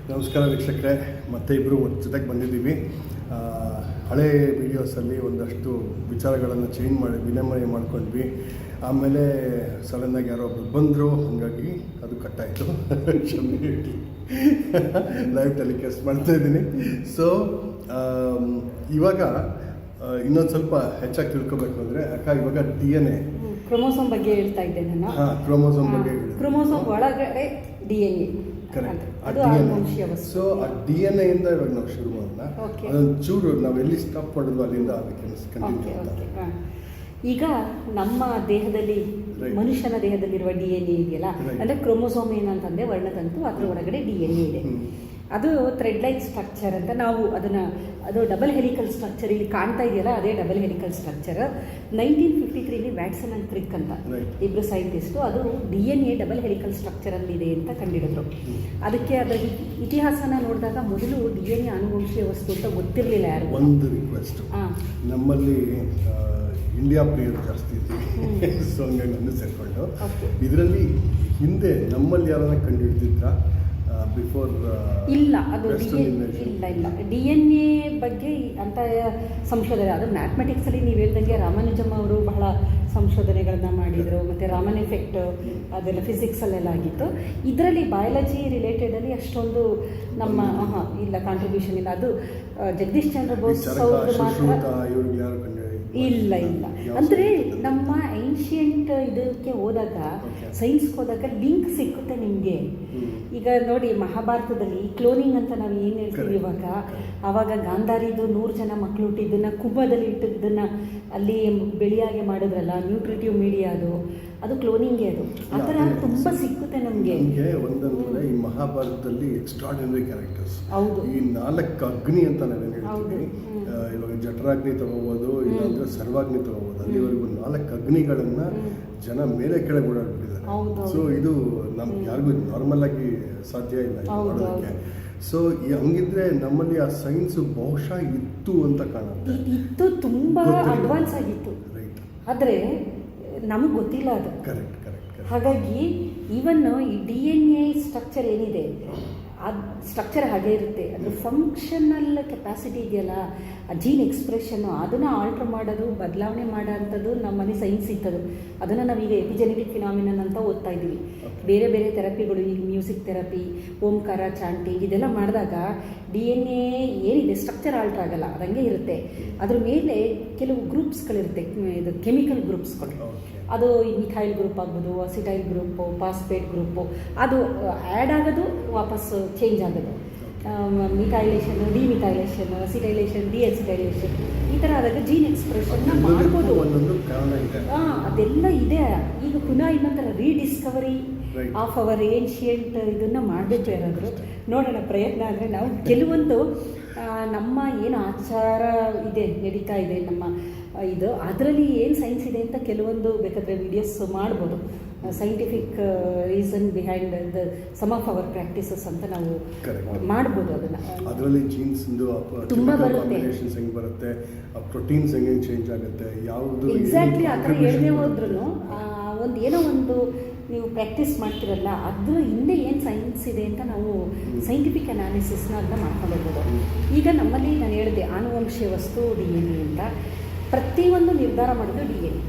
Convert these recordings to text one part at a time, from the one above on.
ನಮಸ್ಕಾರ ವೀಕ್ಷಕರೇ, ಮತ್ತೆ ಇಬ್ಬರು ಜೊತೆಗೆ ಬಂದಿದ್ದೀವಿ. ಹಳೆ ವೀಡಿಯೋಸಲ್ಲಿ ಒಂದಷ್ಟು ವಿಚಾರಗಳನ್ನು ಚೇಂಜ್ ಮಾಡಿ ವಿನಿಮಯ ಮಾಡ್ಕೊಂಡ್ವಿ. ಆಮೇಲೆ ಸಡನ್ನಾಗಿ ಯಾರೋ ಒಬ್ಬರು ಬಂದರು, ಹಾಗಾಗಿ ಅದು ಕಟ್ಟಾಯಿತು. ಲೈವ್ ಟೆಲಿಕಾಸ್ಟ್ ಮಾಡ್ತಾಯಿದ್ದೀನಿ. ಸೊ ಇವಾಗ ಇನ್ನೊಂದು ಸ್ವಲ್ಪ ಹೆಚ್ಚಾಗಿ ತಿಳ್ಕೊಬೇಕು ಅಂದರೆ ಇವಾಗ DNA ಕ್ರೋಮೋಸೋಮ್ ಬಗ್ಗೆ ಹೇಳ್ತಾ ಇದ್ದೆ ನಾನು. ಕ್ರೋಮೋಸೋಮ್ ಬಗ್ಗೆ ಕ್ರೋಮೋಸೋಮ್ ಒಳಗಡೆ DNA ಕರೆಕ್ಟ್. ಅದು ಆನುವಂಶೀಯ ವಸ್ತು. ಸೊ ಆ DNA ಇಂದ ಇವಾಗ ನಾವು ಶುರು ಮಾಡೋಣ. ಅದೊಂದು ಚೂರು ನಾವು ಎಲ್ಲಿ ಸ್ಟಾಪ್ ಮಾಡಿದ್ವು ಅಲ್ಲಿಂದ ಅದಕ್ಕೆ ಕಂಟಿನ್ಯೂ ಮಾಡ್ತಾ. ಈಗ ನಮ್ಮ ದೇಹದಲ್ಲಿ ಮನುಷ್ಯನ ದೇಹದಲ್ಲಿರುವ DNA ಇದೆಯಲ್ಲ, ಅಂದರೆ ಕ್ರೋಮೋಸೋಮ್ ಏನಂತಂದರೆ ವರ್ಣತಂತು, ಅದರ ಒಳಗಡೆ DNA ಇದೆ. ಅದು ಥ್ರೆಡ್ ಲೈಕ್ ಸ್ಟ್ರಕ್ಚರ್ ಅಂತ ನಾವು ಅದು ಡಬಲ್ ಹೆಲಿಕಲ್ ಸ್ಟ್ರಕ್ಚರ್ ಇಲ್ಲಿ ಕಾಣ್ತಾ ಇದೆಯಲ್ಲ, ಅದೇ double helical structure. 1953 Watson and Crick ಅಂತ ಇಬ್ಬರು ಸೈಂಟಿಸ್ಟು ಅದು DNA ಡಬಲ್ ಹೆಲಿಕಲ್ ಸ್ಟ್ರಕ್ಚರಲ್ಲಿದೆ ಅಂತ ಕಂಡುಹಿಡಿದ್ರು. ಅದಕ್ಕೆ ಅದರ ಇತಿಹಾಸನ ನೋಡಿದಾಗ ಮೊದಲು DNA ಆನುವಂಶೀಯ ವಸ್ತು ಅಂತ ಗೊತ್ತಿರಲಿಲ್ಲ ಯಾರು. ಒಂದು ರಿಕ್ವೆಸ್ಟ್, ನಮ್ಮಲ್ಲಿ ಇಂಡಿಯಾ ಪ್ಲೇಯರ್ ಜಾಸ್ತಿ ಇದೆ. ಸೊ ಹಂಗಾಗಿ ಒಂದು ಸೇರಿಕೊಂಡು ಇದರಲ್ಲಿ ಹಿಂದೆ ನಮ್ಮಲ್ಲಿ ಯಾರನ್ನ ಕಂಡು ಹಿಡಿದಿದ್ರ ಬಿಫೋರ್? ಇಲ್ಲ, ಅದು ಇಲ್ಲ DNA ಬಗ್ಗೆ ಅಂತ ಸಂಶೋಧನೆ. ಅದು ಮ್ಯಾಥಮೆಟಿಕ್ಸಲ್ಲಿ ನೀವು ಹೇಳ್ದಂಗೆ ರಾಮಾನುಜಮ್ ಅವರು ಬಹಳ ಸಂಶೋಧನೆಗಳನ್ನು ಮಾಡಿದರು. ಮತ್ತು ರಾಮನ್ ಎಫೆಕ್ಟ್ ಅದೆಲ್ಲ ಫಿಸಿಕ್ಸಲ್ಲೆಲ್ಲ ಆಗಿತ್ತು. ಇದರಲ್ಲಿ ಬಯಾಲಜಿ ರಿಲೇಟೆಡಲ್ಲಿ ಅಷ್ಟೊಂದು ನಮ್ಮ ಇಲ್ಲ ಕಾಂಟ್ರಿಬ್ಯೂಷನ್ ಇಲ್ಲ. ಅದು ಜಗದೀಶ್ ಚಂದ್ರ ಬೋಸ್ ಅವರು ಮಾತ್ರ. ಇಲ್ಲ ಅಂದರೆ ನಮ್ಮ ಏನ್ಷಿಯಂಟ್ ಇದಕ್ಕೆ ಹೋದಾಗ, ಸೈನ್ಸ್ಗೆ ಹೋದಾಗ ಲಿಂಕ್ ಸಿಕ್ಕುತ್ತೆ ನಿಮಗೆ. ಈಗ ನೋಡಿ, ಮಹಾಭಾರತದಲ್ಲಿ ಕ್ಲೋನಿಂಗ್ ಅಂತ ನಾವು ಏನು ಹೇಳ್ತೀವಿ ಆವಾಗ ಗಾಂಧಾರಿದು 100 ಜನ ಮಕ್ಕಳು ಹುಟ್ಟಿದ್ದನ್ನು ಕುಂಭದಲ್ಲಿ ಇಟ್ಟಿದ್ದನ್ನು ಅಲ್ಲಿ ಬೆಳೆಯಾಗೆ ಮಾಡಿದ್ರಲ್ಲ, ನ್ಯೂಟ್ರಿಟಿವ್ ಮೀಡಿಯಾ ಅದು ಕ್ಲೋನಿಂಗೇ. ಆ ಥರ ತುಂಬ ಸಿಕ್ಕುತ್ತೆ ನಮಗೆ. ಒಂದಂದ್ರೆ ಈ ಮಹಾಭಾರತದಲ್ಲಿ ಎಕ್ಸ್ಟ್ರಾರ್ಡಿನರಿ ಕ್ಯಾರೆಕ್ಟರ್ಸ್. ಹೌದು, ಈ 4 ಅಗ್ನಿ ಅಂತ ನಾವೇನು ಹೇಳ್ತೀವಿ. ಇವಾಗ ಜಠರಾಗ್ನಿ ತಗೋಬೋದು, ಇಲ್ಲಾಂದ್ರೆ ಸರ್ವಾಗ್ನಿ ತಗೋಬೋದು. ಅಲ್ಲಿವರೆಗೂ 4 ಅಗ್ನಿಗಳನ್ನ ಜನ ಮೇಲೆ ಕೆಳಗೆ ಓಡಾಡ್ಬಿಟ್ಟಿದ್ದಾರೆ. ಸೊ ಇದು ನಮ್ಗೆ ಯಾರಿಗೂ ನಾರ್ಮಲ್ ಆಗಿ ಸಾಧ್ಯ ಇಲ್ಲ ಮಾಡೋದಕ್ಕೆ. ಸೊ ಹಂಗಿದ್ರೆ ನಮ್ಮಲ್ಲಿ ಆ ಸೈನ್ಸ್ ಬಹುಶಃ ಇತ್ತು ಅಂತ ಕಾಣುತ್ತೆ. ಇತ್ತು, ತುಂಬ ಅಡ್ವಾನ್ಸ್ ಆಗಿತ್ತು. ರೈಟ್. ಆದರೆ ನಮಗೆ ಗೊತ್ತಿಲ್ಲ ಅದು. ಕರೆಕ್ಟ್. ಹಾಗಾಗಿ ಈವನ್ ಈ DNA ಸ್ಟ್ರಕ್ಚರ್ ಏನಿದೆ, ಅದು ಸ್ಟ್ರಕ್ಚರ್ ಹಾಗೆ ಇರುತ್ತೆ. ಅದ್ರ ಫಂಕ್ಷನಲ್ ಕೆಪಾಸಿಟಿ ಇದೆಯಲ್ಲ, ಆ ಜೀನ್ ಎಕ್ಸ್ಪ್ರೆಷನ್ನು ಅದನ್ನು ಆಲ್ಟ್ರ್ ಮಾಡೋದು, ಬದಲಾವಣೆ ಮಾಡೋಂಥದ್ದು ನಮ್ಮಲ್ಲಿ ಸೈನ್ಸ್ ಇತ್ತದು. ಅದನ್ನು ನಾವೀಗ ಎಪಿಜೆನೆಟಿಕ್ ಫಿನಾಮಿನನ್ ಅಂತ ಓದ್ತಾ ಇದ್ದೀವಿ. ಬೇರೆ ಬೇರೆ ಥೆರಪಿಗಳು, ಈಗ ಮ್ಯೂಸಿಕ್ ಥೆರಪಿ, ಓಂಕಾರ ಚಾಂಟಿಂಗ್ ಇದೆಲ್ಲ ಮಾಡಿದಾಗ DNA ಏನಿದೆ ಸ್ಟ್ರಕ್ಚರ್ ಆಲ್ಟ್ರ್ ಆಗಲ್ಲ, ಅದಂಗೆ ಇರುತ್ತೆ. ಅದ್ರ ಮೇಲೆ ಕೆಲವು ಗ್ರೂಪ್ಸ್ಗಳಿರುತ್ತೆ, ಇದು ಕೆಮಿಕಲ್ ಗ್ರೂಪ್ಸ್ಗಳು. ಅದು ಮಿಥೈಲ್ ಗ್ರೂಪ್ ಆಗ್ಬೋದು, ಅಸಿಟೈಲ್ ಗ್ರೂಪು, ಫಾಸ್ಫೇಟ್ ಗ್ರೂಪು, ಅದು ಆ್ಯಡ್ ಆಗೋದು ವಾಪಸ್ ಚೇಂಜ್ ಆಗೋದು. ಮಿಥೈಲೇಷನ್, ಡಿಮಿಥೈಲೇಷನ್, ಅಸಿಟೈಲೇಷನ್, ಡಿಅಸಿಟೈಲೇಷನ್, ಈ ಥರ ಆದಾಗ ಜೀನ್ ಎಕ್ಸ್ಪ್ರೆಷನ್ನ ಮಾಡ್ಬೋದು. ಅದೆಲ್ಲ ಇದೆ. ಈಗ ಪುನಃ ಇನ್ನೊಂಥರ ರೀಡಿಸ್ಕವರಿ ಆಫ್ ಅವರ್ ಏನ್ಷಿಯಂಟ್ ಇದನ್ನು ಮಾಡಬೇಕು ಯಾರಾದರೂ. ನೋಡೋಣ, ಪ್ರಯತ್ನ ಆದರೆ ನಾವು ಕೆಲವೊಂದು ನಮ್ಮ ಏನು ಆಚಾರ ಇದೆ, ನಡೀತಾ ಇದೆ ನಮ್ಮ ಇದು, ಅದರಲ್ಲಿ ಏನು ಸೈನ್ಸ್ ಇದೆ ಅಂತ ಕೆಲವೊಂದು ಬೇಕಾದರೆ ವಿಡಿಯೋಸ್ ಮಾಡ್ಬೋದು. Scientific reason behind the some of our practices ಅಂತ ನಾವು ಮಾಡ್ಬೋದು. ಅದರಲ್ಲಿ ಜೀನ್ಸ್ ತುಂಬ ಬರುತ್ತೆ, ಹೆಂಗೆ ಬರುತ್ತೆ, ಪ್ರೋಟೀನ್ಸ್ ಹೆಂಗೆ ಚೇಂಜ್ ಆಗುತ್ತೆ, ಯಾವುದು ಎಕ್ಸಾಕ್ಟ್ಲಿ ಆ ಥರ ಹೇಳದೆ ಹೋದ್ರೂ ಒಂದು ಏನೋ ಒಂದು ನೀವು ಪ್ರಾಕ್ಟೀಸ್ ಮಾಡ್ತಿರಲ್ಲ, ಅದ್ರ ಹಿಂದೆ ಏನು ಸೈನ್ಸ್ ಇದೆ ಅಂತ ನಾವು ಸೈಂಟಿಫಿಕ್ ಅನಾಲಿಸಿಸ್ನ ಅದನ್ನ ಮಾಡ್ಕೊಂಡಿರ್ಬೋದು. ಈಗ ನಮ್ಮಲ್ಲಿ ನಾನು ಹೇಳಿದೆ ಆನುವಂಶೀಯ ವಸ್ತು DNA ಅಂತ. ಪ್ರತಿಯೊಂದು ನಿರ್ಧಾರ ಮಾಡೋದು DNA.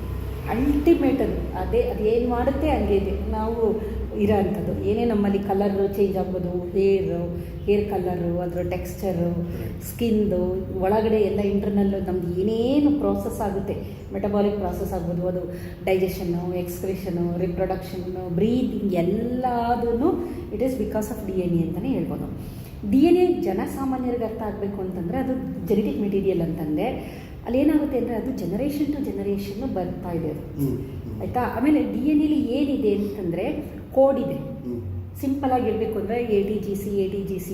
ಅಲ್ಟಿಮೇಟ್ ಅದೇನು ಮಾಡುತ್ತೆ ಹಂಗೆ ಇದೆ ನಾವು ಇರೋ ಅಂಥದ್ದು. ಏನೇ ನಮ್ಮಲ್ಲಿ ಕಲರು ಚೇಂಜ್ ಆಗ್ಬೋದು, ಹೇರ್ ಕಲರು, ಅದರ ಟೆಕ್ಸ್ಚರು, ಸ್ಕಿನ್ದು ಒಳಗಡೆ ಎಲ್ಲ ಇಂಟರ್ನಲ್ಲು ನಮ್ದು ಏನೇನು ಪ್ರಾಸೆಸ್ ಆಗುತ್ತೆ, ಮೆಟಬಾಲಿಕ್ ಪ್ರಾಸೆಸ್ ಆಗ್ಬೋದು, ಅದು ಡೈಜೆಷನ್ನು, ಎಕ್ಸ್ಕ್ರಿಷನು, ರಿಪ್ರೊಡಕ್ಷನ್ನು, ಬ್ರೀದಿಂಗ್ ಎಲ್ಲದೂ it is because of DNA ಅಂತಲೇ ಹೇಳ್ಬೋದು. DNA ಜನಸಾಮಾನ್ಯರಿಗೆ ಅರ್ಥ ಆಗಬೇಕು ಅಂತಂದರೆ ಅದು ಜೆನೆಟಿಕ್ ಮೆಟೀರಿಯಲ್ ಅಂತಂದರೆ ಅಲ್ಲಿ ಏನಾಗುತ್ತೆ ಅಂದರೆ ಅದು ಜನರೇಷನ್ ಟು ಜನರೇಷನ್ನು ಬರ್ತಾ ಇದೆ ಅದು, ಆಯಿತಾ. ಆಮೇಲೆ DNA ಏನಿದೆ ಅಂತಂದರೆ ಕೋಡ್ ಇದೆ. ಸಿಂಪಲಾಗಿ ಇರಬೇಕು ಅಂದರೆ ATGC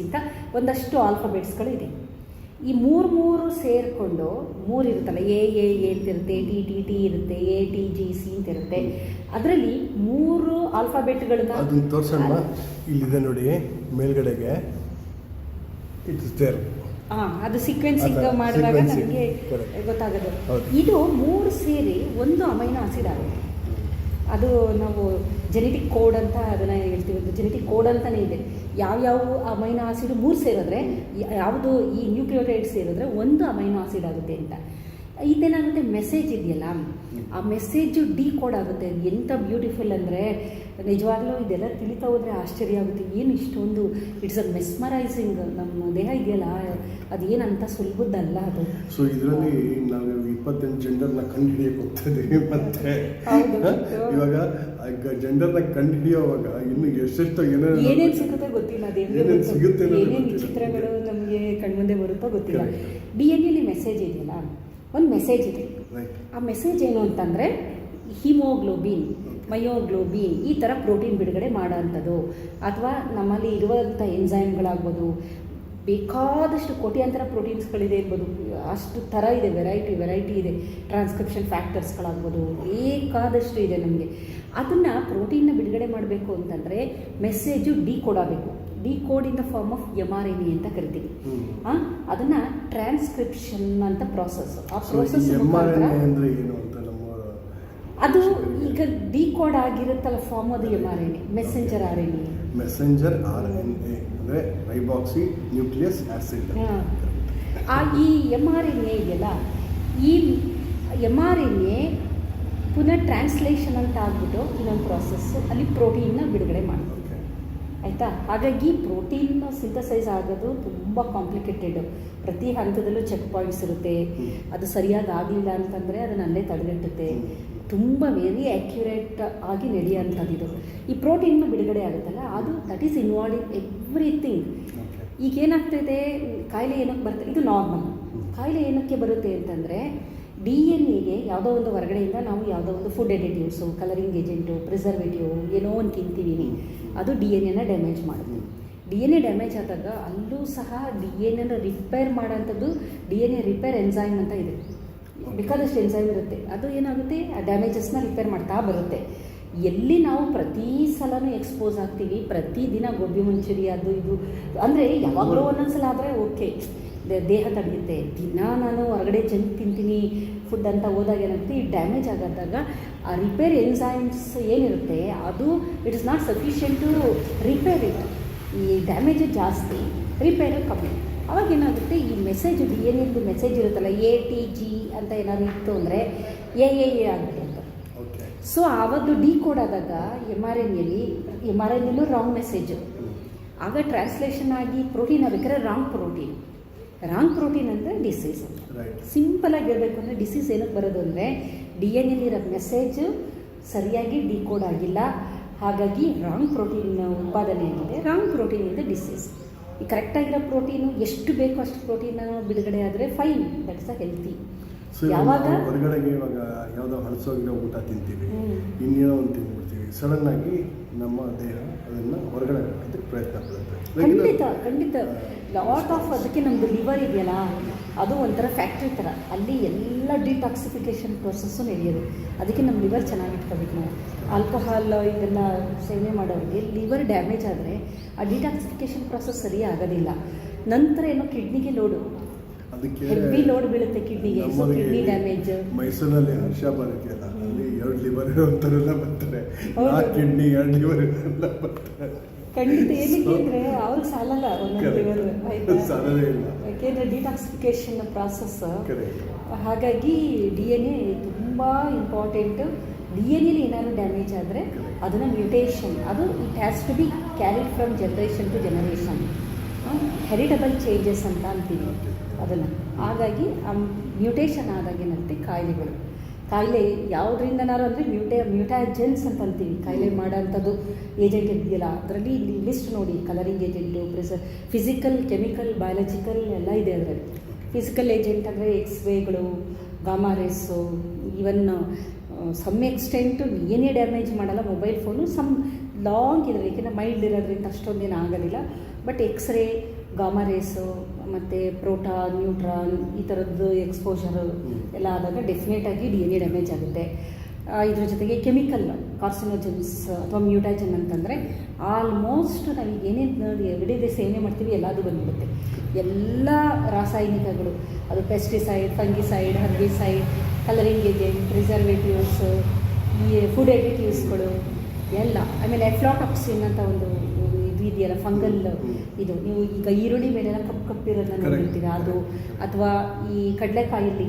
ಅಂತ ಒಂದಷ್ಟು ಆಲ್ಫಾಬೆಟ್ಸ್ಗಳು ಇದೆ. ಈ ಮೂರು ಸೇರಿಕೊಂಡು 3 ಇರುತ್ತಲ್ಲ, A ಅಂತಿರುತ್ತೆ, TT ಇರುತ್ತೆ, ATGC ಅಂತಿರುತ್ತೆ. ಅದರಲ್ಲಿ 3 ಆಲ್ಫಾಬೆಟ್ಗಳನ್ನ ಅದನ್ನು ತೋರಿಸೋಣ. ಇಲ್ಲಿದೆ ನೋಡಿ ಮೇಲ್ಗಡೆಗೆ, ಇಟ್ ಇಸ್ ದೇರ್. ಅದು ಸೀಕ್ವೆನ್ಸಿಂಗ್ ಮಾಡಿದಾಗ ನಮಗೆ ಗೊತ್ತಾಗೋದು. ಇದು 3 ಸೇರಿ ಒಂದು ಅಮೈನೋ ಆಸಿಡ್ ಆಗುತ್ತೆ. ಅದು ನಾವು ಜೆನೆಟಿಕ್ ಕೋಡ್ ಅಂತ ಅದನ್ನು ಹೇಳ್ತೀವಿ. ಒಂದು ಜೆನೆಟಿಕ್ ಕೋಡ್ ಅಂತಲೇ ಇದೆ. ಯಾವ್ಯಾವ ಅಮೈನೋ ಆಸಿಡ್ 3 ಸೇರಿದ್ರೆ ಯಾವುದು ಈ ನ್ಯೂಕ್ಲಿಯೋಟೈಡ್ ಸೇರಿದ್ರೆ ಒಂದು ಅಮೈನೋ ಆಸಿಡ್ ಆಗುತ್ತೆ ಅಂತ. ಇದೇನಾಗುತ್ತೆ, ಮೆಸೇಜ್ ಇದೆಯಲ್ಲ, ಆ ಮೆಸೇಜು ಕೋಡ್ ಆಗುತ್ತೆ. ಎಂಥ ಬ್ಯೂಟಿಫುಲ್ ಅಂದರೆ ನಿಜವಾಗ್ಲೂ ಇದೆಲ್ಲ ತಿಳಿತಾ ಹೋದರೆ ಆಶ್ಚರ್ಯ ಆಗುತ್ತೆ. ಏನು ಇಷ್ಟೊಂದು ಇಟ್ಸ್ ಅ ಮೆಸ್ಮರೈಸಿಂಗ್. ನಮ್ಮ ದೇಹ ಇದೆಯಲ್ಲ ಅದೇನಂತ ಸುಲಭದ್ದಲ್ಲ ಅದು. ಸೊ ಇದರಲ್ಲಿ ನಾವು 28 ಜೆಂಡರ್ನ ಕಂಡು ಹಿಡಿಯಕ್ಕೆ ಹೋಗ್ತಿದ್ದೀವಿ. ಮತ್ತೆ ಇವಾಗ ಜೆಂಡರ್ನ ಕಂಡು ಹಿಡಿಯೋವಾಗ ಇನ್ನು ಎಷ್ಟೆಷ್ಟು ಏನೇನು ಸಿಗುತ್ತೆ ಗೊತ್ತಿಲ್ಲ. ಏನೇನು ಸಿಗುತ್ತೆ, ಏನೇನು ಚಿತ್ರಗಳು ನಮಗೆ ಕಣ್ಮುಂದೆ ಬರುತ್ತೋ ಗೊತ್ತಿಲ್ಲ. DNA ಮೆಸೇಜ್ ಇದೆಯಲ್ಲ, ಒಂದು ಮೆಸೇಜ್ ಇದೆ. ಆ ಮೆಸೇಜ್ ಏನು ಅಂತಂದರೆ ಹಿಮೋಗ್ಲೋಬಿನ್, ಮಯೋಗ್ಲೋಬಿನ್ ಈ ಥರ ಪ್ರೋಟೀನ್ ಬಿಡುಗಡೆ ಮಾಡೋವಂಥದ್ದು, ಅಥವಾ ನಮ್ಮಲ್ಲಿ ಇರುವಂಥ ಎಂಜೈಮ್ಗಳಾಗ್ಬೋದು, ಬೇಕಾದಷ್ಟು ಕೋಟ್ಯಾಂತರ ಪ್ರೋಟೀನ್ಸ್ಗಳಿದೆ ಇರ್ಬೋದು, ಅಷ್ಟು ಥರ ಇದೆ, ವೆರೈಟಿ ಇದೆ. ಟ್ರಾನ್ಸ್ಕ್ರಿಪ್ಷನ್ ಫ್ಯಾಕ್ಟರ್ಸ್ಗಳಾಗ್ಬೋದು, ಬೇಕಾದಷ್ಟು ಇದೆ ನಮಗೆ. ಅದನ್ನು ಪ್ರೋಟೀನ್ನ ಬಿಡುಗಡೆ ಮಾಡಬೇಕು ಅಂತಂದರೆ ಮೆಸೇಜು ಕೋಡ್ ಆಗಬೇಕು. Code in the form of mRNA ಅಂತ ಕರಿತೀವಿ. ಅದನ್ನು ಟ್ರಾನ್ಸ್ಕ್ರಿಪ್ಷನ್ ಅಂತ ಪ್ರಾಸೆಸ್. ಆ ಪ್ರೋಸೆಸ್ ಅದು ಈಗ ಕೋಡ್ ಆಗಿರುತ್ತಲ್ಲ ಫಾರ್ಮ್, ಅದು mRNA, messenger RNA. Messenger RNA ಅಂದರೆ ರೈಬಾಕ್ಸಿ ನ್ಯೂಕ್ಲಿಯಸ್ ಆಸಿಡ್. ಈ mRNA ಇದೆಯಲ್ಲ, ಈ mRNA ಪುನಃ ಟ್ರಾನ್ಸ್ಲೇಷನ್ ಅಂತ ಆಗ್ಬಿಟ್ಟು ಇನ್ನೊಂದು ಪ್ರಾಸೆಸ್ಸು, ಅಲ್ಲಿ ಪ್ರೋಟೀನ್ನ ಬಿಡುಗಡೆ ಮಾಡೋದು. ಆಯಿತಾ? ಹಾಗಾಗಿ ಪ್ರೋಟೀನ್ ಸಿಂಥಸೈಸ್ ಆಗೋದು ತುಂಬ ಕಾಂಪ್ಲಿಕೇಟೆಡ್. ಪ್ರತಿ ಹಂತದಲ್ಲೂ ಚೆಕ್ ಪಾಯಿಂಟ್ಸ್ ಇರುತ್ತೆ. ಅದು ಸರಿಯಾಗಿ ಆಗಲಿಲ್ಲ ಅಂತಂದರೆ ಅದನ್ನು ಅಲ್ಲೇ ತಡೆಗಟ್ಟುತ್ತೆ. ತುಂಬ ವೆರಿ ಆ್ಯಕ್ಯುರೇಟ್ ಆಗಿ ನಡೆಯುವಂಥದ್ದು ಇದು. ಈ ಪ್ರೋಟೀನ್ ಬಿಡುಗಡೆ ಆಗುತ್ತಲ್ಲ, ಅದು that is involve in everything. ಈಗ ಏನಾಗ್ತಾಯಿದೆ, ಕಾಯಿಲೆ ಏನಕ್ಕೆ ಬರುತ್ತೆ, ಇದು ನಾರ್ಮಲ್. ಕಾಯಿಲೆ ಏನಕ್ಕೆ ಬರುತ್ತೆ ಅಂತಂದರೆ DNA ಯಾವುದೋ ಒಂದು ಹೊರಗಡೆಯಿಂದ ನಾವು ಯಾವುದೋ ಒಂದು food additives, colouring agent, preservative ಏನೋ ಒಂದು ತಿಂತೀವಿ, ಅದು DNA ಡ್ಯಾಮೇಜ್ ಮಾಡುತ್ತೆ. DNA ಡ್ಯಾಮೇಜ್ ಆದಾಗ ಅಲ್ಲೂ ಸಹ DNA ರಿಪೇರ್ ಮಾಡೋಂಥದ್ದು DNA ರಿಪೇರ್ ಎನ್ಸೈಮ್ ಅಂತ ಇದೆ. ಬೇಕಾದಷ್ಟು ಎನ್ಸೈಮ್ ಇರುತ್ತೆ. ಅದು ಏನಾಗುತ್ತೆ, ಆ ಡ್ಯಾಮೇಜಸ್ನ ರಿಪೇರ್ ಮಾಡ್ತಾ ಬರುತ್ತೆ. ಎಲ್ಲಿ ನಾವು ಪ್ರತಿ ಸಲನೂ ಎಕ್ಸ್ಪೋಸ್ ಆಗ್ತೀವಿ, ಪ್ರತಿದಿನ ಗೋಬಿ ಮಂಚೂರಿ ಅದು ಇದು ಅಂದರೆ ಯಾವಾಗಲೂ ಒಂದೊಂದ್ಸಲ ಆದರೆ ಓಕೆ, ದೇಹ ತಡೆಯುತ್ತೆ. ದಿನ ನಾನು ಹೊರಗಡೆ ಜಂಕ್ ತಿಂತೀನಿ ಫುಡ್ ಅಂತ ಹೋದಾಗ ಏನಾಗುತ್ತೆ, ಈ ಡ್ಯಾಮೇಜ್ ಆಗಾದಾಗ ಆ ರಿಪೇರ್ ಎನ್ಸೈಮ್ಸ್ ಏನಿರುತ್ತೆ ಅದು it is not sufficient to repair it. ಈ ಡ್ಯಾಮೇಜ್ ಜಾಸ್ತಿ, ರಿಪೇರ್ ಕಮ್ಮಿ. ಅವಾಗ ಏನಾಗುತ್ತೆ, ಈ ಮೆಸೇಜ್ DNA ಮೆಸೇಜ್ ಇರುತ್ತಲ್ಲ, ATG ಅಂತ ಏನಾದ್ರು ಇತ್ತು ಅಂದರೆ AAA ಆಗಿಬಿಡುತ್ತೆ. ಸೊ ಆವತ್ತು ಕೋಡ್ ಆದಾಗ mRNA ರಾಂಗ್ ಮೆಸೇಜು, ಆಗ ಟ್ರಾನ್ಸ್ಲೇಷನ್ ಆಗಿ ಪ್ರೋಟೀನ್ ಆಗಬೇಕಾದ್ರೆ ರಾಂಗ್ ಪ್ರೋಟೀನ್ ಅಂದರೆ ಡಿಸೀಸ್. ಸಿಂಪಲಾಗಿ ಹೇಳಬೇಕು ಅಂದರೆ ಡಿಸೀಸ್ ಏನಕ್ಕೆ ಬರೋದು ಅಂದರೆ DNA ಮೆಸೇಜ್ ಸರಿಯಾಗಿ ಕೋಡ್ ಆಗಿಲ್ಲ. ಹಾಗಾಗಿ ರಾಂಗ್ ಪ್ರೋಟೀನ್ ಉತ್ಪಾದನೆ ಆಗಿದೆ. ರಾಂಗ್ ಪ್ರೋಟೀನಿಂದ ಡಿಸೀಸ್. ಈ ಕರೆಕ್ಟಾಗಿರೋ ಪ್ರೋಟೀನು ಎಷ್ಟು ಬೇಕೋ ಅಷ್ಟು ಪ್ರೋಟೀನ್ ಬಿಡುಗಡೆ ಆದರೆ fine, that is a healthy. ಯಾವಾಗ ಹೊರಗಡೆಗೆ ಇವಾಗ ಯಾವುದೋ ಹಳಸೋಗಿರೋ ಊಟ ತಿಂತೀವಿ, ಇನ್ನೇನೋ ಒಂದು ತಿಂದ್ಬಿಡ್ತೀವಿ, ಸಡನ್ನಾಗಿ ನಮ್ಮ ದೇಹ ಅದನ್ನು ಹೊರಗಡೆ ಹಾಕೋದಕ್ಕೆ ಪ್ರಯತ್ನ ಪಡುತ್ತೆ. ಖಂಡಿತ ಲಾಟ್ ಆಫ್. ಅದಕ್ಕೆ ನಮ್ಮದು ಲಿವರ್ ಇದೆಯಲ್ಲ, ಅದು ಒಂಥರ ಫ್ಯಾಕ್ಟ್ರಿ ಥರ. ಅಲ್ಲಿ ಎಲ್ಲ ಡಿಟಾಕ್ಸಿಫಿಕೇಷನ್ ಪ್ರೊಸೆಸ್ಸು ನಡೆಯೋದು. ಅದಕ್ಕೆ ನಮ್ಮ ಲಿವರ್ ಚೆನ್ನಾಗಿಟ್ಕೋಬೇಕು ನಾವು. ಆಲ್ಕೋಹಾಲ್ ಇದೆಲ್ಲ ಸೇವನೆ ಮಾಡೋರಿಗೆ ಲಿವರ್ ಡ್ಯಾಮೇಜ್ ಆದರೆ ಆ ಡಿಟಾಕ್ಸಿಫಿಕೇಷನ್ ಪ್ರೊಸೆಸ್ ಸರಿ ಆಗೋದಿಲ್ಲ. ನಂತರ ಏನೋ ಕಿಡ್ನಿಗೆ ಲೋಡು, ಅದಕ್ಕೆ ಹೆವಿ ಲೋಡ್ ಬೀಳುತ್ತೆ ಕಿಡ್ನಿಗೆ. So kidney damage. ಮೈಸೂರಲ್ಲಿ ಹರ್ಷ ಬರುತ್ತೆಲ್ಲ, ಅಲ್ಲಿ 2 ಲಿವರ್ ಇರೋಂಥವರೆಲ್ಲ ಬರ್ತಾರೆ, 4 ಕಿಡ್ನಿ 2 ಲಿವರ್ ಎಲ್ಲ ಬರ್ತಾರೆ. ಖಂಡಿತ. ಏನಕ್ಕೆ ಅಂದರೆ ಅವ್ರಿಗೆ ಸಾಲಲ್ಲ ಒಂದೊಂದು ಲಿವರ್, ಆಯಿತಾ? ಸಾಲದೇ ಇಲ್ಲ, ಯಾಕೆಂದರೆ ಡಿಟಾಕ್ಸಿಫಿಕೇಷನ್ ಪ್ರಾಸೆಸ್. ಹಾಗಾಗಿ DNA ತುಂಬ ಇಂಪಾರ್ಟೆಂಟು. DNA ಏನಾದ್ರು ಡ್ಯಾಮೇಜ್ ಆದರೆ ಅದನ್ನು ಮ್ಯೂಟೇಷನ್, ಅದು it has to be carried from generation to generation. Heritable changes ಅಂತ ಅಂತೀವಿ ಅದನ್ನು. ಹಾಗಾಗಿ ಆ ಮ್ಯೂಟೇಷನ್ ಆದಾಗ ಏನಾಗುತ್ತೆ, ಕಾಯಿಲೆ ಯಾವುದರಿಂದನಾರು ಅಂದರೆ ಮ್ಯೂಟಾಜೆನ್ಸ್ ಅಂತ ಅಂತೀವಿ. ಕಾಯಿಲೆ ಮಾಡೋಂಥದ್ದು ಏಜೆಂಟ್ ಇದೆಯಲ್ಲ, ಅದರಲ್ಲಿ ಲಿಸ್ಟ್ ನೋಡಿ, colouring agent, physical, chemical, biological ಎಲ್ಲ ಇದೆ ಅದರಲ್ಲಿ. ಫಿಸಿಕಲ್ ಏಜೆಂಟ್ ಅಂದರೆ ಎಕ್ಸ್ರೇಗಳು, ಗಾಮಾ ರೇಸು, ಇವನ್ ಸಮ್ ಎಕ್ಸ್ಟೆಂಟು DNA ಡ್ಯಾಮೇಜ್ ಮಾಡಲ್ಲ. ಮೊಬೈಲ್ ಫೋನು ಸಮ್ ಲಾಂಗ್ ಇರೋದು, ಏಕೆಂದರೆ ಮೈಲ್ಡ್ ಇರೋದ್ರಿಂದ ಅಷ್ಟೊಂದೇನು ಆಗೋದಿಲ್ಲ. ಬಟ್ ಎಕ್ಸ್ರೇ, ಗಾಮಾ ರೇಸು ಮತ್ತು ಪ್ರೋಟಾನ್, ನ್ಯೂಟ್ರಾನ್ ಈ ಥರದ್ದು ಎಕ್ಸ್ಪೋಜರು ಎಲ್ಲ ಆದಾಗ ಡೆಫಿನೆಟಾಗಿ DNA ಡ್ಯಾಮೇಜ್ ಆಗುತ್ತೆ. ಇದ್ರ ಜೊತೆಗೆ ಕೆಮಿಕಲ್ ಕಾರ್ಸಿನೋಜನ್ಸ್ ಅಥವಾ ಮ್ಯೂಟಾಜನ್ ಅಂತಂದರೆ ಆಲ್ಮೋಸ್ಟ್ ನಾವು ಏನೇನು ಎವ್ರಿಡೇ ಸೇವನೆ ಮಾಡ್ತೀವಿ ಎಲ್ಲದು ಬಂದ್ಬಿಡುತ್ತೆ. ಎಲ್ಲ ರಾಸಾಯನಿಕಗಳು, ಅದು pesticide, fungicide, herbicide, colouring agent, preservatives, ಈ ಫುಡ್ ಎಡಿಟಿವ್ಸ್ಗಳು, ಎಲ್ಲ ಆಮೇಲೆ ಎಫ್ಲಾಟಾಕ್ಸಿನ್ ಅಂತ ಒಂದು ಇದು ಇದೆಯಲ್ಲ ಫಂಗಲ್ ಇದು ನೀವು ಈಗ ಈರುಳ್ಳಿ ಮೇಲೆಲ್ಲ ಕಪ್ಪಿರೋದನ್ನ ನೋಡಿರ್ತೀರಾ ಅದು, ಅಥವಾ ಈ ಕಡಲೆಕಾಯಲ್ಲಿ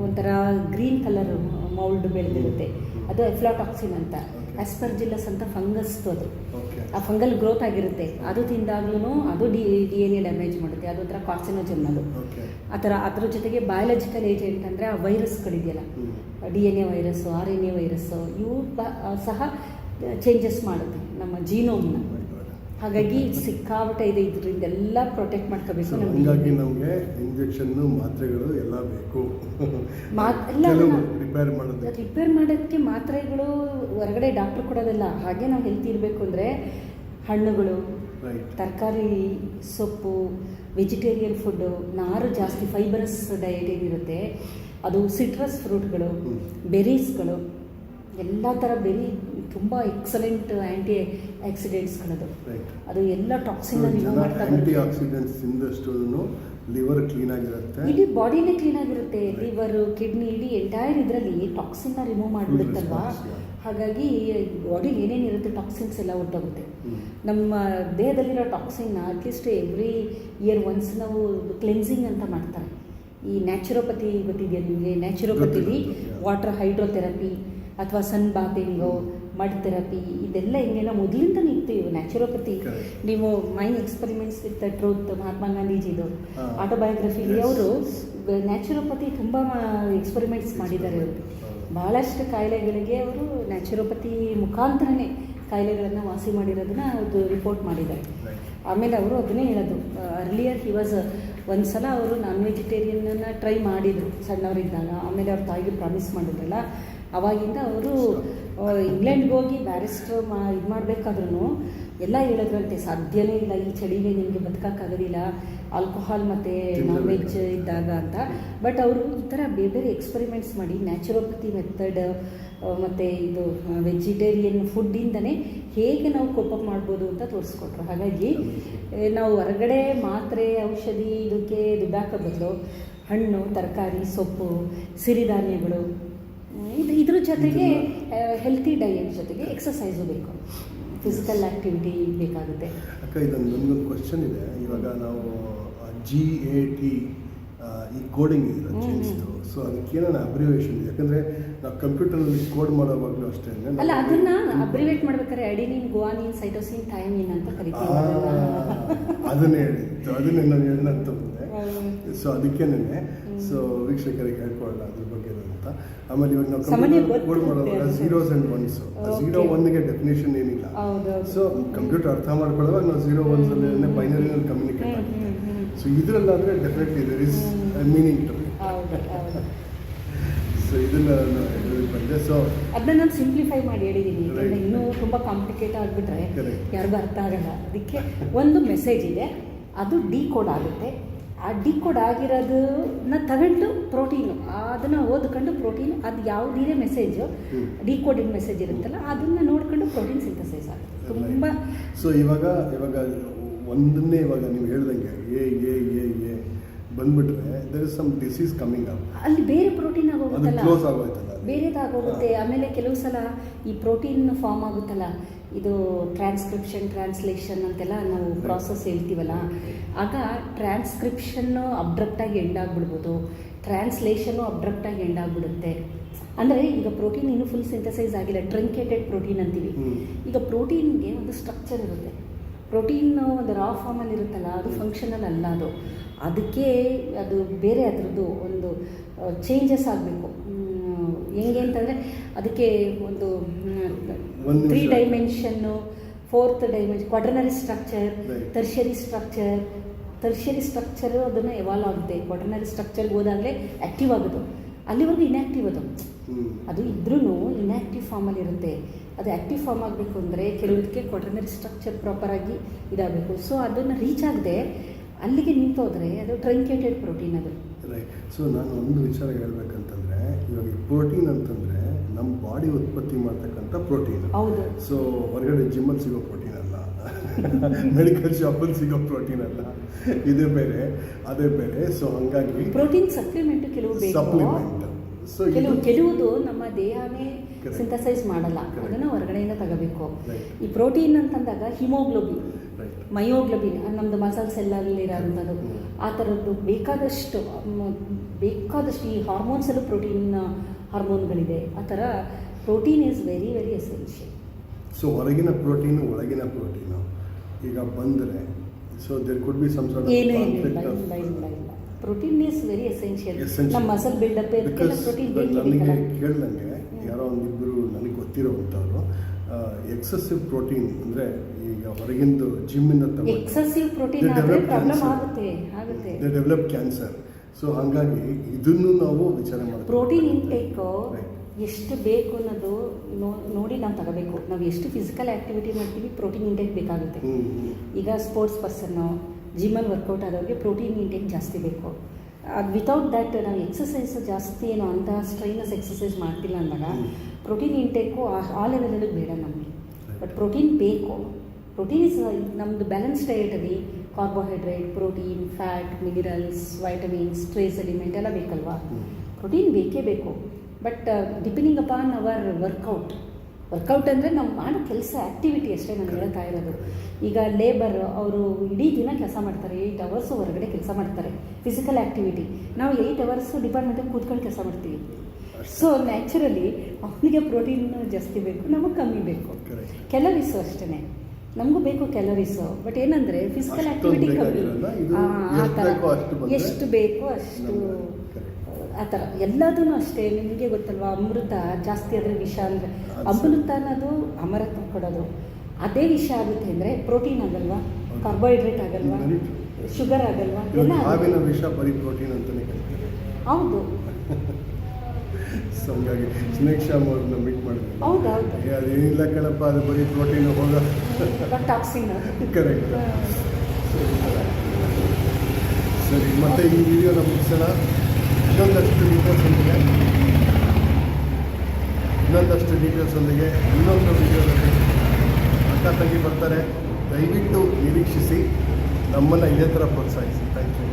ಒಂಥರ ಗ್ರೀನ್ ಕಲರ್ ಮೌಲ್ಡ್ ಬೆಳೆದಿರುತ್ತೆ, ಅದು ಎಫ್ಲಾಟಾಕ್ಸಿನ್ ಅಂತ. ಆಸ್ಪರ್ಜಿಲ್ಲಸ್ ಅಂತ ಫಂಗಸ್ ಅದು, ಆ ಫಂಗಲ್ ಗ್ರೋತ್ ಆಗಿರುತ್ತೆ, ಅದು ತಿಂದಾಗ್ಲೂ ಅದು DNA ಡ್ಯಾಮೇಜ್ ಮಾಡುತ್ತೆ, ಅದು ಒಂಥರ ಕಾರ್ಸಿನೋಜನ್ ಅದು. ಆ ಥರ ಅದ್ರ ಜೊತೆಗೆ ಬಯಾಲಜಿಕಲ್ ಏಜೆಂಟ್ ಅಂದರೆ ಆ ವೈರಸ್ಗಳಿದೆಯಲ್ಲ, DNA ವೈರಸ್ಸು, RNA ವೈರಸ್ಸು, ಇವು ಸಹ ಚೇಂಜಸ್ ಮಾಡುತ್ತೆ ನಮ್ಮ ಜೀನೋಮ್ನ. ಹಾಗಾಗಿ ಸಿಕ್ಕಾಪಟ್ಟೆ ಇದೆ, ಇದರಿಂದ ಎಲ್ಲ ಪ್ರೊಟೆಕ್ಟ್ ಮಾಡ್ಕೋಬೇಕು. ಹಾಗಾಗಿ ನಮಗೆ ಇಂಜೆಕ್ಷನ್ನು ಮಾತ್ರೆಗಳು ಎಲ್ಲ ಬೇಕು, ರಿಪೇರ್ ಮಾಡೋದಕ್ಕೆ ಮಾತ್ರೆಗಳು ಹೊರಗಡೆ ಡಾಕ್ಟ್ರು ಕೊಡೋದಿಲ್ಲ. ಹಾಗೆ ನಾವು ಹೆಲ್ತಿ ಇರಬೇಕು ಅಂದರೆ ಹಣ್ಣುಗಳು, ತರಕಾರಿ, ಸೊಪ್ಪು, ವೆಜಿಟೇರಿಯನ್ ಫುಡ್ಡು, ನಾರು ಜಾಸ್ತಿ, ಫೈಬರಸ್ ಡಯಟ್ ಏನಿರುತ್ತೆ ಅದು, ಸಿಟ್ರಸ್ ಫ್ರೂಟ್ಗಳು, ಬೆರೀಸ್ಗಳು, ಎಲ್ಲ ಥರ ಬೆರಿ ತುಂಬ ಎಕ್ಸಲೆಂಟ್ ಆ್ಯಂಟಿ ಆಕ್ಸಿಡೆಂಟ್ಸ್ಗಳದು, ಅದು ಎಲ್ಲ ಟಾಕ್ಸಿನ್ ರಿಮೂವ್ ಮಾಡ್ತಾ ಆ್ಯಂಟಿ ಆಕ್ಸಿಡೆಂಟ್ಸ್ ಇಂದಷ್ಟು ಲಿವರ್ ಕ್ಲೀನ್ ಆಗಿರುತ್ತೆ, ಇಡೀ ಬಾಡಿನೇ ಕ್ಲೀನ್ ಆಗಿರುತ್ತೆ. ಲಿವರು, ಕಿಡ್ನಿ, ಇಡೀ ಎಂಟೈರ್ ಇದರಲ್ಲಿ ಟಾಕ್ಸಿನ್ನ ರಿಮೂವ್ ಮಾಡಿಬಿಡುತ್ತಲ್ವಾ. ಹಾಗಾಗಿ ಬಾಡಿಲಿ ಏನೇನಿರುತ್ತೆ ಟಾಕ್ಸಿನ್ಸ್ ಎಲ್ಲ ಹೊರಟೋಗುತ್ತೆ. ನಮ್ಮ ದೇಹದಲ್ಲಿರೋ ಟಾಕ್ಸಿನ್ನ ಅಟ್ಲೀಸ್ಟ್ ಎವ್ರಿ ಇಯರ್ ಒನ್ಸ್ ನಾವು ಕ್ಲೆನ್ಸಿಂಗ್ ಅಂತ ಮಾಡ್ತಾರೆ. ಈ ನ್ಯಾಚುರೋಪತಿ ಗೊತ್ತಿದೆಯಾ ನಿಮಗೆ? ನ್ಯಾಚುರೋಪತಿಲಿ ವಾಟರ್ ಹೈಡ್ರೋಥೆರಪಿ ಅಥವಾ ಸನ್ ಬಾತಿಂಗು, ಮಡ್ ಥೆರಪಿ, ಇದೆಲ್ಲ ಹಿಂಗೆಲ್ಲ ಮೊದಲಿಂದ ನಿಂತು ನ್ಯಾಚುರೋಪತಿ. ನೀವು mind experiments with truth, Mahatma ಗಾಂಧೀಜಿದು ಆಟೋಬಯೋಗ್ರಫಿಲಿ ಅವರು ನ್ಯಾಚುರೋಪತಿ ತುಂಬ ಎಕ್ಸ್ಪೆರಿಮೆಂಟ್ಸ್ ಮಾಡಿದ್ದಾರೆ. ಅವರು ಭಾಳಷ್ಟು ಕಾಯಿಲೆಗಳಿಗೆ ಅವರು ನ್ಯಾಚುರೋಪತಿ ಮುಖಾಂತರನೇ ಕಾಯಿಲೆಗಳನ್ನು ವಾಸಿ ಮಾಡಿರೋದನ್ನ ಅದು ರಿಪೋರ್ಟ್ ಮಾಡಿದ್ದಾರೆ. ಆಮೇಲೆ ಅವರು ಅದನ್ನೇ ಹೇಳೋದು, ಅರ್ಲಿಯರ್ ಹಿ ವಾಸ್, ಒಂದು ಸಲ ಅವರು ನಾನ್ ವೆಜಿಟೇರಿಯನ್ನ ಟ್ರೈ ಮಾಡಿದರು ಸಣ್ಣವರಿದ್ದಾಗ. ಆಮೇಲೆ ಅವ್ರ ತಾಯಿಗೆ ಪ್ರಾಮಿಸ್ ಮಾಡಿದ್ರಲ್ಲ, ಅವಾಗಿಂದ ಅವರು ಇಂಗ್ಲೆಂಡ್ಗೆ ಹೋಗಿ ಬ್ಯಾರಿಸ್ಟರ್ ಇದು ಮಾಡಬೇಕಾದ್ರೂ ಎಲ್ಲ ಹೇಳಿದ್ರಂತೆ, ಸಾಧ್ಯನೇ ಇಲ್ಲ ಈ ಚಳಿಗೆ ನಿಮಗೆ ಬದುಕೋಕ್ಕಾಗೋದಿಲ್ಲ ಆಲ್ಕೋಹಾಲ್ ಮತ್ತು ನಾನ್ ವೆಜ್ ಇದ್ದಾಗ ಅಂತ. ಬಟ್ ಅವರು ಈ ಥರ ಬೇರೆ ಬೇರೆ ಎಕ್ಸ್ಪೆರಿಮೆಂಟ್ಸ್ ಮಾಡಿ ನ್ಯಾಚುರೋಪತಿ ಮೆಥಡ್ ಮತ್ತು ಇದು ವೆಜಿಟೇರಿಯನ್ ಫುಡ್ಡಿಂದನೇ ಹೇಗೆ ನಾವು ಕೋಪಪ್ ಮಾಡ್ಬೋದು ಅಂತ ತೋರಿಸ್ಕೊಟ್ರು. ಹಾಗಾಗಿ ನಾವು ಹೊರಗಡೆ ಮಾತ್ರೆ, ಔಷಧಿ ಇದಕ್ಕೆ ದುಡ್ಡಾಕೋ ಬದಲು ಹಣ್ಣು, ತರಕಾರಿ, ಸೊಪ್ಪು, ಸಿರಿಧಾನ್ಯಗಳು, ಇದ್ರ ಜೊತೆಗೆ ಹೆಲ್ತಿ ಡಯಟ್ ಜೊತೆಗೆ ಎಕ್ಸಸೈಸು ಬೇಕು, ಫಿಸಿಕಲ್ ಆ್ಯಕ್ಟಿವಿಟಿ ಬೇಕಾಗುತ್ತೆ. ಅಕ್ಕ, ಇದೊಂದು ನಮಗೊಂದು ಕ್ವಶನ್ ಇದೆ. ಇವಾಗ ನಾವು GAT ಈ ಕೋಡಿಂಗ್ ಇದೆ ಜೀನ್ಸ್ದು, ಸೊ ಅದಕ್ಕೇನೋ ಅಬ್ರಿವೇಷನ್ ಇದೆ? ಯಾಕಂದರೆ ನಾವು ಕಂಪ್ಯೂಟರ್ನಲ್ಲಿ ಕೋಡ್ ಮಾಡೋವಾಗಲೂ ಅಷ್ಟೇ ಅಲ್ಲ, ಅದನ್ನು ಅಬ್ರಿವೇಟ್ ಮಾಡ್ಬೇಕಾದ್ರೆ ಅಡಿನಿನ್, ಗುವಾನಿನ್, ಸೈಟೋಸಿನ್, ಥೈಮಿನ್ ಅಂತ ಕರಿತೀವಿ. ಅದನ್ನೇ ಹೇಳಿತ್ತು, ಅದನ್ನೇ ನಾನು ಹೇಳಂತ ಬಂದೆ. ಸೊ ಅದಕ್ಕೇನೆ ಸೊ ವೀಕ್ಷಕರಿಗೆ ಹೇಳ್ಕೊಳ್ಳೋಣ ಅದ್ರ ಬಗ್ಗೆ ಅಂತ. ಆಮೇಲೆ ಇವಾಗ ನಾವು ಕಂಪ್ಯೂಟರ್ ಕೋಡ್ ಮಾಡುವಾಗ 0s and 1s, 0 1ಗೆ ಡೆಫಿನೇಷನ್ ಏನಿಲ್ಲ. ಸೊ ಕಂಪ್ಯೂಟರ್ ಅರ್ಥ ಮಾಡ್ಕೊಳ್ಳೋವಾಗ ನಾವು 0 1s ಅಲ್ಲಿ ಬೈನರಿನಲ್ಲಿ ಕಮ್ಯುನಿಕೇಟ್ ಆಗ್ತೀವಿ. ಸೊ ಇದರಲ್ಲಾದರೆ definitely there is meaning to it. So ಇದನ್ನು ಬಂದೆ. ಸೊ ಅದನ್ನ ನಾನು ಸಿಂಪ್ಲಿಫೈ ಮಾಡಿ ಹೇಳಿದ್ದೀನಿ. ಇನ್ನೂ ತುಂಬ ಕಾಂಪ್ಲಿಕೇಟ್ ಆಗಿಬಿಟ್ರೆ ಯಾರಿಗೂ ಅರ್ಥ ಆಗಲ್ಲ. ಅದಕ್ಕೆ ಒಂದು ಮೆಸೇಜ್ ಇದೆ, ಅದು ಡಿಕೋಡ್ ಆಗುತ್ತೆ. ಆ ಡಿಕೋಡ್ ಆಗಿರೋದನ್ನ ತಗೊಂಡು ಪ್ರೋಟೀನು, ಅದನ್ನು ಓದ್ಕೊಂಡು ಪ್ರೋಟೀನ್, ಅದು ಯಾವುದೇ ಮೆಸೇಜು ಡಿಕೋಡಿಂಗ್ ಮೆಸೇಜ್ ಇರುತ್ತಲ್ಲ ಅದನ್ನು ನೋಡ್ಕೊಂಡು ಪ್ರೋಟೀನ್ ಸಿಂಥಸೈಸ್ ಆಗುತ್ತೆ ತುಂಬ. ಸೊ ಇವಾಗ ಒಂದನ್ನೇ ಇವಾಗ ನೀವು ಹೇಳ್ದಂಗೆ ಎ ಬಂದ್ಬಿಟ್ರೆ there is some disease coming up, ಅಲ್ಲಿ ಬೇರೆ ಪ್ರೋಟೀನ್ ಆಗೋಗುತ್ತಲ್ಲ, ಕ್ಲೋಸ್ ಆಗೋಯ್ತಲ್ಲ, ಬೇರೆದಾಗೋಗುತ್ತೆ. ಆಮೇಲೆ ಕೆಲವು ಸಲ ಈ ಪ್ರೋಟೀನ್ ಫಾರ್ಮ್ ಆಗುತ್ತಲ್ಲ, ಇದು ಟ್ರಾನ್ಸ್ಲೇಷನ್ ಅಂತೆಲ್ಲ ನಾವು ಪ್ರಾಸೆಸ್ ಹೇಳ್ತೀವಲ್ಲ, ಆಗ ಟ್ರಾನ್ಸ್ಕ್ರಿಪ್ಷನ್ನು ಅಬ್ರಪ್ಟಾಗಿ ಎಂಡ್ ಆಗಿಬಿಡ್ಬೋದು, ಟ್ರಾನ್ಸ್ಲೇಷನ್ನು ಅಬ್ರಪ್ಟಾಗಿ ಎಂಡ್ ಆಗಿಬಿಡುತ್ತೆ. ಅಂದರೆ ಈಗ ಪ್ರೋಟೀನ್ ಇನ್ನೂ ಫುಲ್ ಸಿಂಥಸೈಸ್ ಆಗಿಲ್ಲ, ಟ್ರಂಕೇಟೆಡ್ ಪ್ರೋಟೀನ್ ಅಂತೀವಿ. ಈಗ ಪ್ರೋಟೀನ್ಗೆ ಒಂದು ಸ್ಟ್ರಕ್ಚರ್ ಇರುತ್ತೆ. ಪ್ರೋಟೀನ್ ಒಂದು ರಾ ಫಾರ್ಮಲ್ಲಿ ಇರುತ್ತಲ್ಲ, ಅದು ಫಂಕ್ಷನಲ್ ಅಲ್ಲ. ಅದಕ್ಕೆ ಅದು ಬೇರೆ ಅದರದ್ದು ಒಂದು ಚೇಂಜಸ್ ಆಗಬೇಕು. ಹೆಂಗೆ ಅಂತಂದರೆ ಅದಕ್ಕೆ ಒಂದು 3 dimension, 4th dimension, quaternary structure, tertiary structure ಅದನ್ನು ಎವಾಲ್ವ್ ಆಗುತ್ತೆ. ಕ್ವಾಡ್ರನರಿ ಸ್ಟ್ರಕ್ಚರ್ಗೆ ಹೋದಾಗಲೇ ಆ್ಯಕ್ಟಿವ್ ಆಗೋದು, ಅಲ್ಲಿವರೆಗೂ ಇನ್ಯಾಕ್ಟಿವ್ ಅದು ಇದ್ರೂ ಇನ್ಯಾಕ್ಟಿವ್ ಫಾರ್ಮಲ್ಲಿ ಇರುತ್ತೆ. ಅದು ಆ್ಯಕ್ಟಿವ್ ಫಾರ್ಮ್ ಆಗಬೇಕು ಅಂದರೆ ಕೆಲವೊಂದಕ್ಕೆ ಕ್ವಾಡ್ರನರಿ ಸ್ಟ್ರಕ್ಚರ್ ಪ್ರಾಪರಾಗಿ ಇದಾಗಬೇಕು. ಸೊ ಅದನ್ನು ರೀಚ್ ಆಗದೆ ಅಲ್ಲಿಗೆ ನಿಂತೋದ್ರೆ ಅದು ಟ್ರಂಕೇಟೆಡ್ ಪ್ರೋಟೀನ್ ಅದು. ರೈಟ್. ಸೊ ನಾನು ಒಂದು ವಿಚಾರ ಹೇಳ್ಬೇಕಂತಂದರೆ, ಇವಾಗ ಪ್ರೋಟೀನ್ ಅಂತಂದರೆ ನಮ್ಮ ಬಾಡಿ ಉತ್ಪತ್ತಿ ಮಾಡ್ತಕ್ಕಂಥ ಪ್ರೋಟೀನ್. ಹೌದು. ಸೊ ಹೊರಗಡೆ ಜಿಮ್ಮಲ್ಲಿ ಸಿಗೋ ಪ್ರೋಟೀನ್ ಅಲ್ಲ, ಮೆಡಿಕಲ್ ಶಾಪಲ್ಲಿ ಸಿಗೋ ಪ್ರೋಟೀನ್ ಅಲ್ಲ, ಇದೇ ಬೇರೆ ಅದೇ ಬೇರೆ. ಸೊ ಹಂಗಾಗಿ ಪ್ರೋಟೀನ್ ಸಪ್ಲಿಮೆಂಟ್ ಕೆಲವು ಬೇಕು. ಸಪ್ಲಿಮೆಂಟ್. ಸೊ ಕೆಲವುದು ನಮ್ಮ ದೇಹನೇ Correct. ಸಿಂಥಸೈಸ್ ಮಾಡಲ್ಲ, Correct. ಅದನ್ನು ಹೊರಗಡೆಯಿಂದ ತಗೋಬೇಕು. Right. ಈ ಪ್ರೋಟೀನ್ ಅಂತಂದಾಗ ಹಿಮೋಗ್ಲೋಬಿನ್, Right. ಮಯೋಗ್ಲೋಬಿನ್ ನಮ್ಮದು ಮಸಲ್ ಸೆಲ್ಲಲ್ಲಿರೋಂಥದ್ದು, ಆ ಥರದ್ದು ಬೇಕಾದಷ್ಟು ಈ ಹಾರ್ಮೋನ್ಸಲ್ಲೂ ಪ್ರೋಟೀನ್ ಹಾರ್ಮೋನ್ಗಳಿದೆ. ಆ ಥರ protein is very very essential. So ಹೊರಗಿನ ಪ್ರೋಟೀನು ಒಳಗಿನ ಪ್ರೋಟೀನು ಈಗ ಬಂದರೆ so there could be some sort ಏನೂ ಇಲ್ಲ. Protein is very essential. ನಮ್ಮ ಮಸಲ್ ಬಿಲ್ಡಪ್ ಇದಕ್ಕೆಲ್ಲ ಪ್ರೋಟೀನ್ ನನಗೆ ಬೇಕಲ್ಲ. ಕೇಳ್ದಂಗೆ ಯಾರೋ ಒಂದಿಬ್ಬರು ನನಗೆ ಗೊತ್ತಿರೋವಂಥವ್ರು ಎಕ್ಸೆಸಿವ್ ಪ್ರೋಟೀನ್ ಅಂದರೆ ಈಗ ಹೊರಗಿಂದು ಜಿಮ್ಮಿಂದ ಎಕ್ಸೆಸಿವ್ ಪ್ರೋಟೀನ್ ಆದರೆ ಪ್ರಾಬ್ಲಮ್ ಆಗುತ್ತೆ. They develop cancer. ಸೊ ಹಾಗಾಗಿ ಇದನ್ನು ನಾವು ವಿಚಾರ ಮಾಡ್ತೀವಿ. ಪ್ರೋಟೀನ್ ಇಂಟೇಕು ಎಷ್ಟು ಬೇಕು ಅನ್ನೋದು ನೋಡಿ ನಾವು ತಗೋಬೇಕು. ನಾವು ಎಷ್ಟು ಫಿಸಿಕಲ್ ಆ್ಯಕ್ಟಿವಿಟಿ ಮಾಡ್ತೀವಿ ಪ್ರೋಟೀನ್ ಇಂಟೇಕ್ ಬೇಕಾಗುತ್ತೆ. ಈಗ ಸ್ಪೋರ್ಟ್ಸ್ ಪರ್ಸನ್ನು, ಜಿಮ್ಮಲ್ಲಿ ವರ್ಕೌಟ್ ಆದವ್ರಿಗೆ ಪ್ರೋಟೀನ್ ಇಂಟೇಕ್ ಜಾಸ್ತಿ ಬೇಕು. ಅದು ವಿತೌಟ್ ದ್ಯಾಟ್ ನಾವು ಎಕ್ಸಸೈಸ್ ಜಾಸ್ತಿ ಏನೋ ಅಂತ ಸ್ಟ್ರೈನಸ್ ಎಕ್ಸಸೈಸ್ ಮಾಡ್ತಿಲ್ಲ ಅಂದಾಗ ಪ್ರೋಟೀನ್ ಇಂಟೇಕು ಆ ಲೆವೆಲಲ್ಲಿ ಬೇಡ ನಮಗೆ. ಬಟ್ ಪ್ರೋಟೀನ್ ಬೇಕು. ಪ್ರೋಟೀನ್ ಇಸ್ ನಮ್ಮದು ಬ್ಯಾಲೆನ್ಸ್ ಡಯಟಲ್ಲಿ carbohydrate, protein, fat, minerals, vitamins, trace element ಎಲ್ಲ ಬೇಕಲ್ವಾ. ಪ್ರೋಟೀನ್ ಬೇಕೇ ಬೇಕು. But depending upon our workout ಅಂದರೆ ನಾವು ಮಾಡೋ ಕೆಲಸ ಆ್ಯಕ್ಟಿವಿಟಿ ಅಷ್ಟೇ ನಾನು ಹೇಳ್ತಾ ಇರೋದು. ಈಗ ಲೇಬರ್ ಅವರು ಇಡೀ ದಿನ ಕೆಲಸ ಮಾಡ್ತಾರೆ, 8 ಅವರ್ಸು ಹೊರಗಡೆ ಕೆಲಸ ಮಾಡ್ತಾರೆ ಫಿಸಿಕಲ್ ಆ್ಯಕ್ಟಿವಿಟಿ. ನಾವು 8 ಅವರ್ಸು ಡಿಪಾರ್ಟ್ಮೆಂಟಿಗೆ ಕೂತ್ಕೊಂಡು ಕೆಲಸ ಮಾಡ್ತೀವಿ. ಸೊ ನ್ಯಾಚುರಲಿ ಅವನಿಗೆ ಪ್ರೋಟೀನ್ ಜಾಸ್ತಿ ಬೇಕು, ನಮಗೆ ಕಮ್ಮಿ ಬೇಕು. ಕ್ಯಾಲರೀಸು ಅಷ್ಟೇ, ನಮಗೂ ಬೇಕು ಕ್ಯಾಲರೀಸು. ಬಟ್ ಏನಂದರೆ ಫಿಸಿಕಲ್ ಆ್ಯಕ್ಟಿವಿಟಿ ಕಮ್ಮಿ. ಆ ಥರ ಎಷ್ಟು ಬೇಕೋ ಅಷ್ಟು ಆ ಥರ ಎಲ್ಲದೂ ಅಷ್ಟೇ. ನಿಮಗೆ ಗೊತ್ತಲ್ವಾ, ಅಮೃತ ಜಾಸ್ತಿ ಆದರೆ ವಿಷ ಅಂದರೆ, ಅಮೃತ ಅನ್ನೋದು ಅಮರತ್ವ ಕೊಡೋದು. ಅದೇ ವಿಷ ಆಗುತ್ತೆ ಅಂದರೆ ಪ್ರೋಟೀನ್ ಆಗಲ್ವಾ, ಕಾರ್ಬೋಹೈಡ್ರೇಟ್ ಆಗಲ್ವಾ, ಶುಗರ್ ಆಗಲ್ವಾ, ಎಲ್ಲ ಹಾವಿನ ವಿಷ ಬರೀ ಪ್ರೋಟೀನ್ ಅಂತಲೇ ಕರೀತಾರೆ. ಹೌದು. ಸೊ ಹಂಗಾಗಿ ಸ್ನೇಕ್ ಶಾಮ್ ಅವ್ರನ್ನ ಮೀಟ್ ಮಾಡಿದ್ವಿ. ಹೌದು ಅದೇನಿಲ್ಲ ಕಣಪ್ಪ, ಅದು ಬರೀ ಪ್ರೋಟೀನ್ ಹೋಗ ಟಾಕ್ಸಿನ್. ಕರೆಕ್ಟ್. ಸರಿ, ಮತ್ತೆ ಈ ವಿಡಿಯೋನ ಮುಗಿಸೋಣ. ಇನ್ನೊಂದಷ್ಟು ಡೀಟೇಲ್ಸ್ ಒಂದಿಗೆ ಇನ್ನೊಂದು ವಿಡಿಯೋದಲ್ಲಿ ಅಕ್ಕ ತಂಗಿ ಬರ್ತಾರೆ. ದಯವಿಟ್ಟು ನಿರೀಕ್ಷಿಸಿ, ನಮ್ಮನ್ನು ಇದೇ ಥರ ಪ್ರೋತ್ಸಾಹಿಸಿ. Thank you.